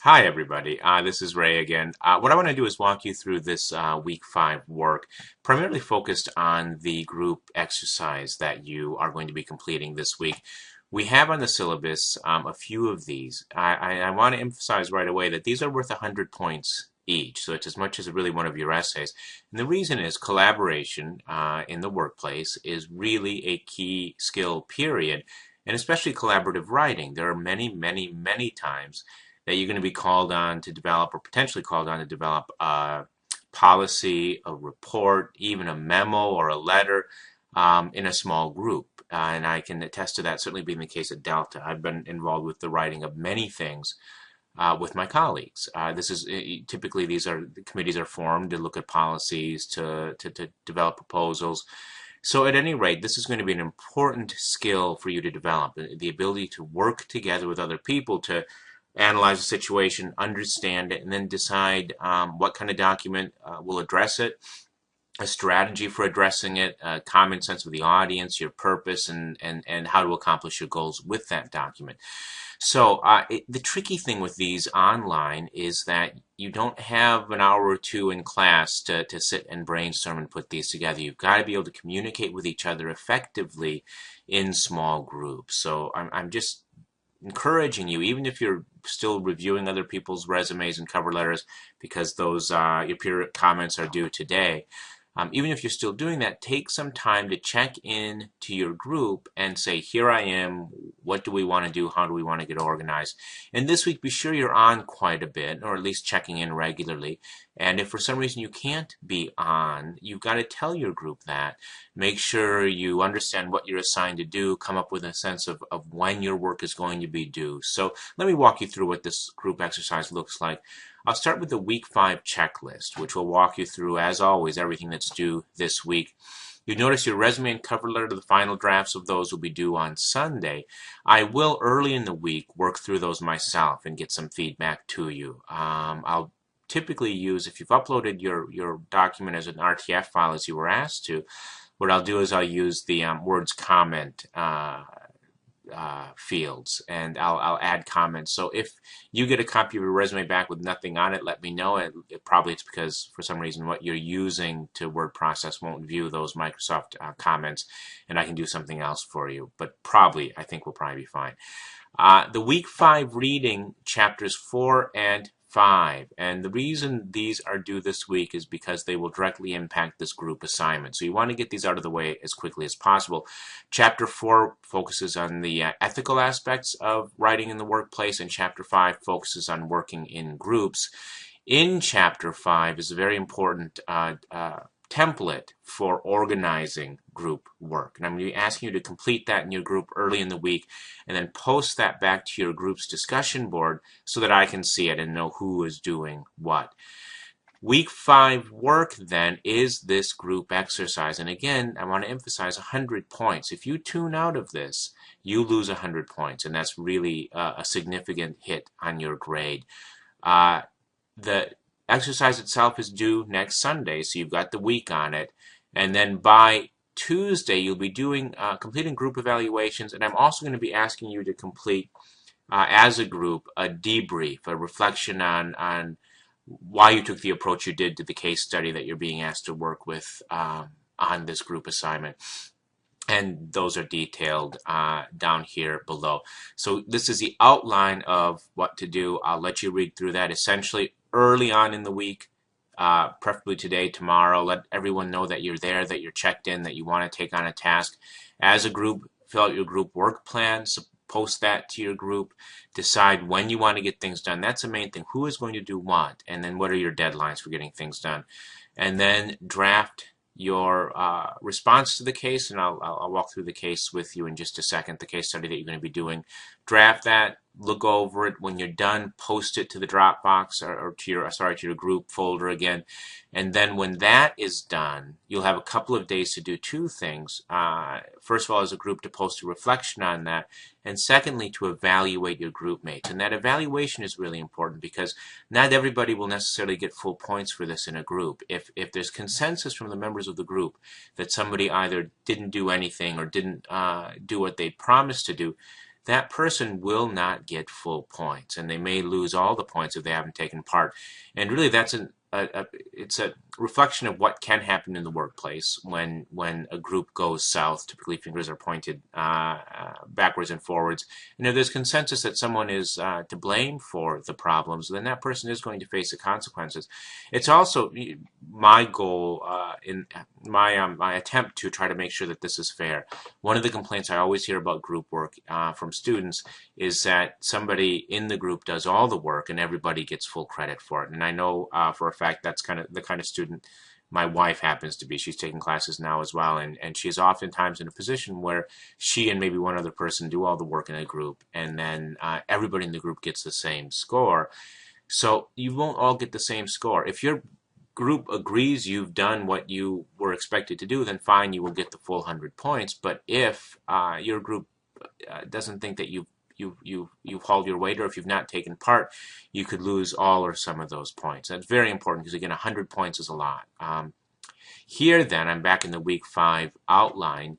Hi, everybody. This is Ray again. What I want to do is walk you through this week 5 work, primarily focused on the group exercise that you are going to be completing this week. We have on the syllabus a few of these. I want to emphasize right away that these are worth 100 points each, so it's as much as really one of your essays. And the reason is collaboration in the workplace is really a key skill, period, and especially collaborative writing. There are many, many, many times that you're going to be called on to develop or potentially called on to develop a policy, a report, even a memo or a letter in a small group. And I can attest to that, certainly being the case at Delta. I've been involved with the writing of many things with my colleagues. This is typically the committees are formed to look at policies, to develop proposals. So at any rate, this is going to be an important skill for you to develop, the ability to work together with other people to analyze the situation, understand it, and then decide what kind of document will address it, a strategy for addressing it, a common sense of the audience, your purpose, and how to accomplish your goals with that document. So the tricky thing with these online is that you don't have an hour or two in class to sit and brainstorm and put these together. You've got to be able to communicate with each other effectively in small groups. So I'm just encouraging you, even if you're still reviewing other people's resumes and cover letters, because those your peer comments are due today. Even if you're still doing that, take some time to check in to your group and say, here I am, what do we want to do, how do we want to get organized? And this week, be sure you're on quite a bit, or at least checking in regularly. And if for some reason you can't be on, you've got to tell your group that. Make sure you understand what you're assigned to do, come up with a sense of when your work is going to be due. So let me walk you through what this group exercise looks like. I'll start with the week 5 checklist, which will walk you through, as always, everything that's due this week. You notice your resume and cover letter, the final drafts of those will be due on Sunday. I will, early in the week, work through those myself and get some feedback to you. I'll typically use, if you've uploaded your document as an RTF file as you were asked to, what I'll do is I'll use the words comment fields, and I'll add comments. So if you get a copy of your resume back with nothing on it, let me know. Probably it's because for some reason what you're using to word process won't view those Microsoft comments, and I can do something else for you. But probably, I think we'll probably be fine. The week 5 reading, chapters 4 and 5. And the reason these are due this week is because they will directly impact this group assignment. So you want to get these out of the way as quickly as possible. Chapter 4 focuses on the ethical aspects of writing in the workplace, and Chapter 5 focuses on working in groups. In Chapter 5 is a very important template for organizing group work. And I'm going to be asking you to complete that in your group early in the week and then post that back to your group's discussion board so that I can see it and know who is doing what. Week 5 work then is this group exercise. And again, I want to emphasize 100 points. If you tune out of this, you lose 100 points, and that's really a significant hit on your grade. The exercise itself is due next Sunday, so you've got the week on it. And then by Tuesday, you'll be doing completing group evaluations, and I'm also going to be asking you to complete, as a group, a debrief, a reflection on why you took the approach you did to the case study that you're being asked to work with on this group assignment. And those are detailed down here below. So this is the outline of what to do. I'll let you read through that. Essentially, early on in the week, preferably today, tomorrow, let everyone know that you're there, that you're checked in, that you want to take on a task. As a group, fill out your group work plan, so post that to your group, decide when you want to get things done. That's the main thing. Who is going to do what? And then what are your deadlines for getting things done? And then draft your response to the case, and I'll walk through the case with you in just a second, the case study that you're going to be doing. Draft that, look over it. When you're done, post it to the Dropbox or to your group folder again. And then when that is done, you'll have a couple of days to do two things. First of all, as a group, to post a reflection on that, and secondly, to evaluate your group mates. And that evaluation is really important because not everybody will necessarily get full points for this in a group. If there's consensus from the members of the group that somebody either didn't do anything or didn't do what they promised to do, that person will not get full points, and they may lose all the points if they haven't taken part. And really, that's it's a reflection of what can happen in the workplace when a group goes south. Typically, fingers are pointed backwards and forwards. And if there's consensus that someone is to blame for the problems, then that person is going to face the consequences. It's also my goal in my attempt to try to make sure that this is fair. One of the complaints I always hear about group work from students is that somebody in the group does all the work and everybody gets full credit for it. And I know for a fact that's kind of the kind of student my wife happens to be. She's taking classes now as well, and she's oftentimes in a position where she and maybe one other person do all the work in a group, and then everybody in the group gets the same score. So you won't all get the same score. If your group agrees you've done what you were expected to do, then fine, you will get the full 100 points. But if your group doesn't think that you've hauled your weight, or if you've not taken part, you could lose all or some of those points. That's very important because, again, 100 points is a lot. Here then, I'm back in the week 5 outline.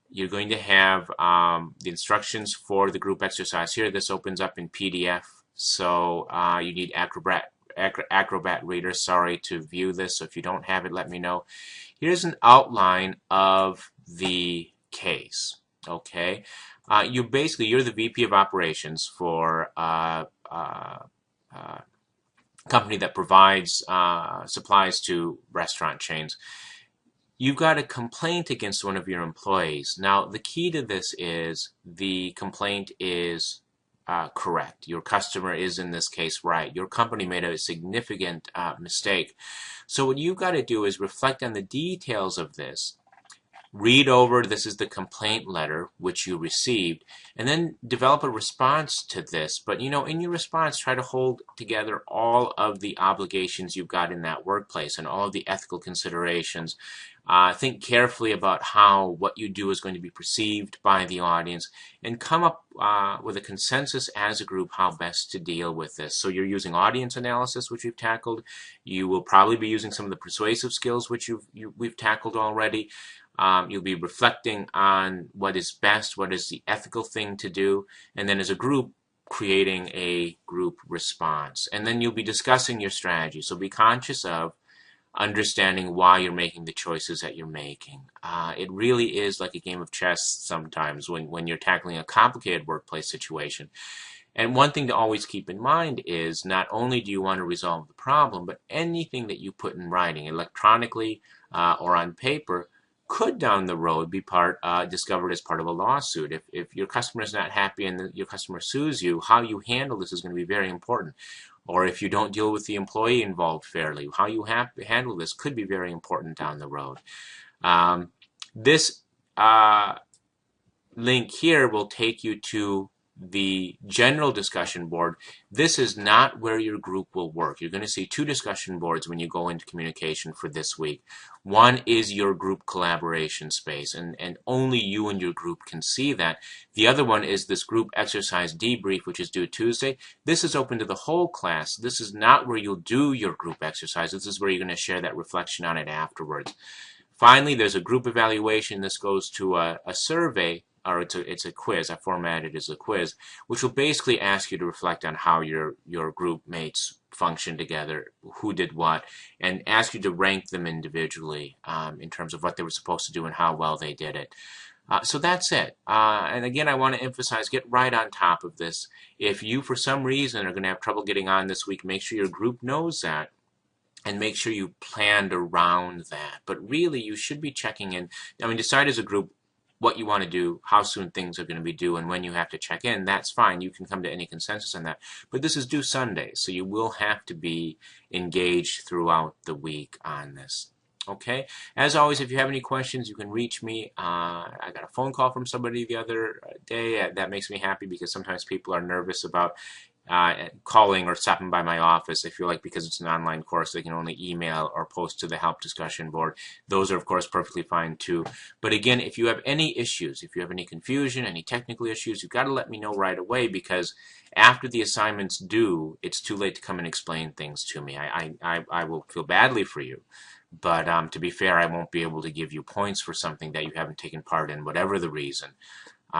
You're going to have the instructions for the group exercise here. This opens up in PDF, so you need Acrobat Reader, to view this. So if you don't have it, let me know. Here's an outline of the case. Okay, you're the VP of operations for a company that provides supplies to restaurant chains. You've got a complaint against one of your employees. Now, the key to this is the complaint is correct. Your customer is, in this case, right. Your company made a significant mistake. So what you've got to do is reflect on the details of this. Read over, this is the complaint letter which you received, and then develop a response to this. But in your response, try to hold together all of the obligations you've got in that workplace and all of the ethical considerations. Think carefully about how what you do is going to be perceived by the audience, and come up with a consensus as a group how best to deal with this. So you're using audience analysis, which we've tackled. You will probably be using some of the persuasive skills, which we've tackled already. You'll be reflecting on what is best, what is the ethical thing to do, and then as a group, creating a group response. And then you'll be discussing your strategy. So be conscious of understanding why you're making the choices that you're making. It really is like a game of chess sometimes when you're tackling a complicated workplace situation. And one thing to always keep in mind is not only do you want to resolve the problem, but anything that you put in writing, electronically or on paper, could down the road be discovered as part of a lawsuit. If your customer is not happy and your customer sues you, how you handle this is going to be very important. Or if you don't deal with the employee involved fairly, how you handle this could be very important down the road. This link here will take you to the general discussion board. This is not where your group will work. You're going to see 2 discussion boards when you go into communication for this week. One is your group collaboration space, and only you and your group can see that. The other one is this group exercise debrief, which is due Tuesday. This is open to the whole class. This is not where you'll do your group exercise. This is where you're going to share that reflection on it afterwards. Finally, there's a group evaluation. This goes to a survey, or it's a quiz. I format it as a quiz, which will basically ask you to reflect on how your group mates function together, who did what, and ask you to rank them individually in terms of what they were supposed to do and how well they did it. So that's it. And again, I want to emphasize, get right on top of this. If you, for some reason, are going to have trouble getting on this week, make sure your group knows that, and make sure you planned around that. But really, you should be checking in. Decide as a group what you want to do, how soon things are going to be due, and when you have to check in. That's fine. You can come to any consensus on that. But this is due Sunday, so you will have to be engaged throughout the week on this. Okay? As always, if you have any questions, you can reach me. I got a phone call from somebody the other day. That makes me happy because sometimes people are nervous about calling or stopping by my office. I feel like because it's an online course, they can only email or post to the help discussion board. Those are, of course, perfectly fine too. But again, if you have any issues, if you have any confusion, any technical issues, you've got to let me know right away, because after the assignment's due, it's too late to come and explain things to me. I will feel badly for you. But to be fair, I won't be able to give you points for something that you haven't taken part in, whatever the reason.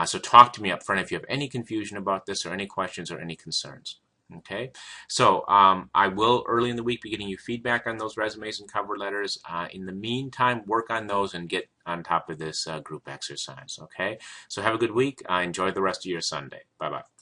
So talk to me up front if you have any confusion about this or any questions or any concerns. Okay, so I will early in the week be getting you feedback on those resumes and cover letters. In the meantime, work on those and get on top of this group exercise. Okay, so have a good week. Enjoy the rest of your Sunday. Bye bye.